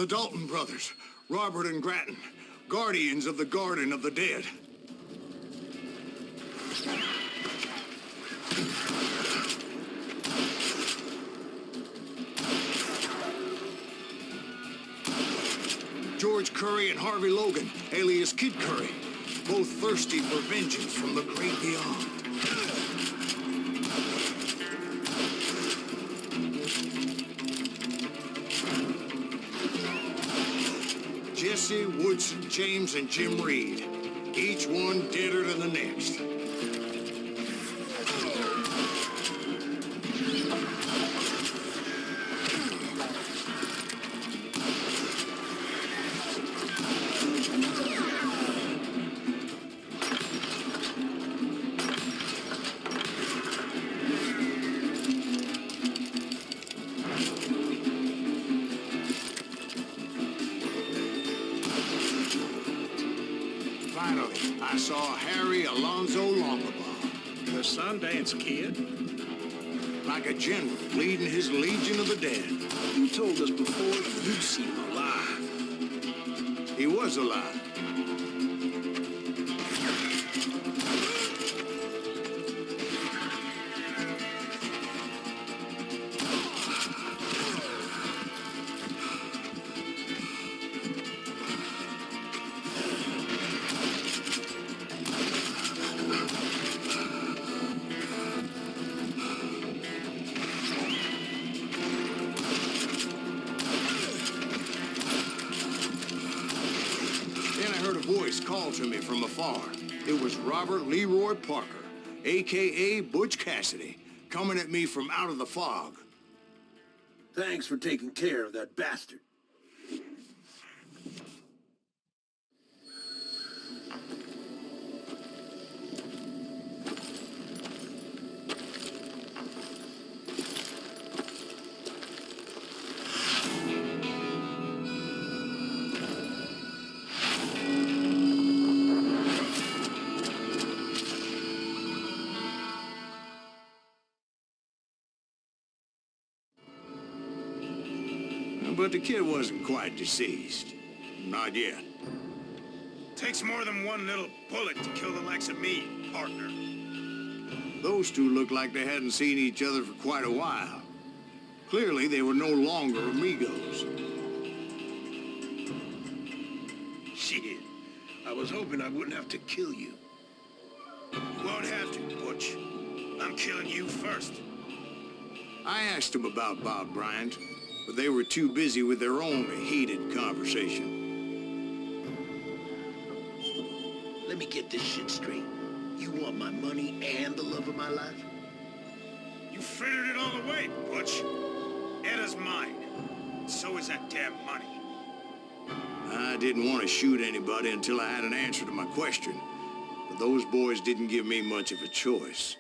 The Dalton brothers, Robert and Grattan, guardians of the Garden of the Dead. George Curry and Harvey Logan, alias Kid Curry, both thirsty for vengeance from the great beyond. Jesse, Woodson, James, and Jim Reed, each one deader than the next. Finally, I saw Harry Alonzo Longabaugh. The Sundance Kid? Like a general leading his Legion of the Dead. You told us before you'd seen him alive. He was alive. Voice called to me from afar. It was Robert Leroy Parker, a.k.a. Butch Cassidy, coming at me from out of the fog. Thanks for taking care of that bastard. But the kid wasn't quite deceased. Not yet. Takes more than one little bullet to kill the likes of me, partner. Those two looked like they hadn't seen each other for quite a while. Clearly, they were no longer amigos. Shit. I was hoping I wouldn't have to kill you. You won't have to, Butch. I'm killing you first. I asked them about Bob Bryant, but they were too busy with their own heated conversation. Let me get this shit straight. You want my money and the love of my life? You frittered it all away, Butch. Eda's mine. So is that damn money. I didn't want to shoot anybody until I had an answer to my question, but those boys didn't give me much of a choice.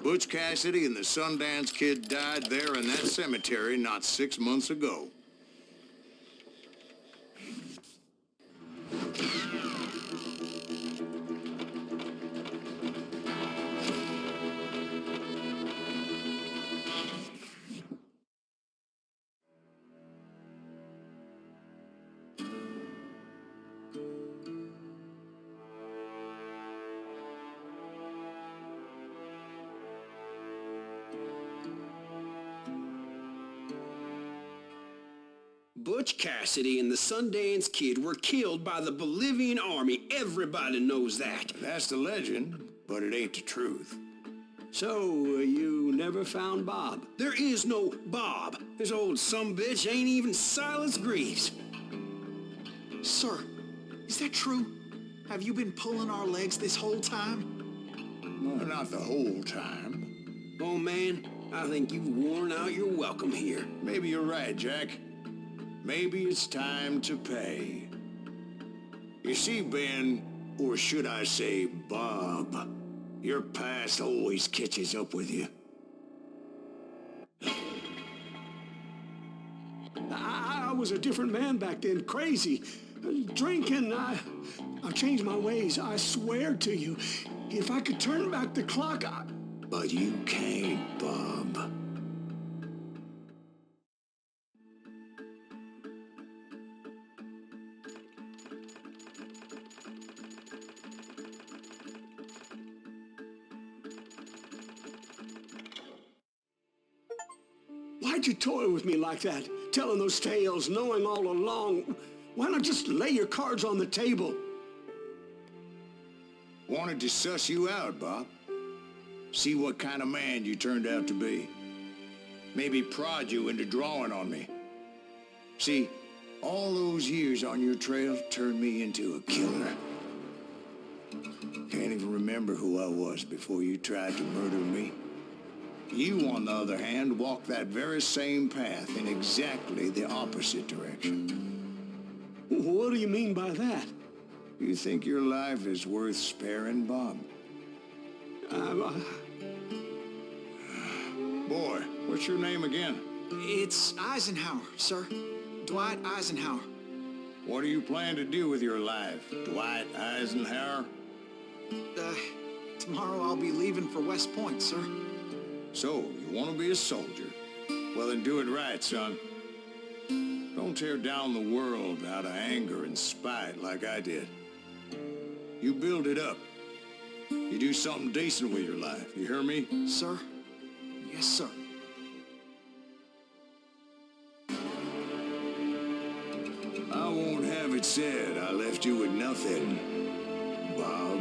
Butch Cassidy and the Sundance Kid died there in that cemetery not 6 months ago. Butch Cassidy and the Sundance Kid were killed by the Bolivian army. Everybody knows that. That's the legend, but it ain't the truth. So, you never found Bob? There is no Bob. This old sumbitch ain't even Silas Greaves. Sir, is that true? Have you been pulling our legs this whole time? Well, not the whole time. Oh, man, I think you've worn out your welcome here. Maybe you're right, Jack. Maybe it's time to pay. You see, Ben, or should I say Bob, your past always catches up with you. I was a different man back then, crazy. Drinking, I've changed my ways, I swear to you. If I could turn back the clock, But you can't, Bob. Why'd you toy with me like that? Telling those tales, knowing all along. Why not just lay your cards on the table? Wanted to suss you out, Bob. See what kind of man you turned out to be. Maybe prod you into drawing on me. See, all those years on your trail turned me into a killer. Can't even remember who I was before you tried to murder me. You, on the other hand, walked that very same path in exactly the opposite direction. What do you mean by that? You think your life is worth sparing, Bob? Boy, what's your name again? It's Eisenhower, sir. Dwight Eisenhower. What do you plan to do with your life, Dwight Eisenhower? Tomorrow I'll be leaving for West Point, sir. So, you want to be a soldier? Well, then do it right, son. Don't tear down the world out of anger and spite like I did. You build it up. You do something decent with your life. You hear me? Sir? Yes, sir. I won't have it said I left you with nothing, Bob.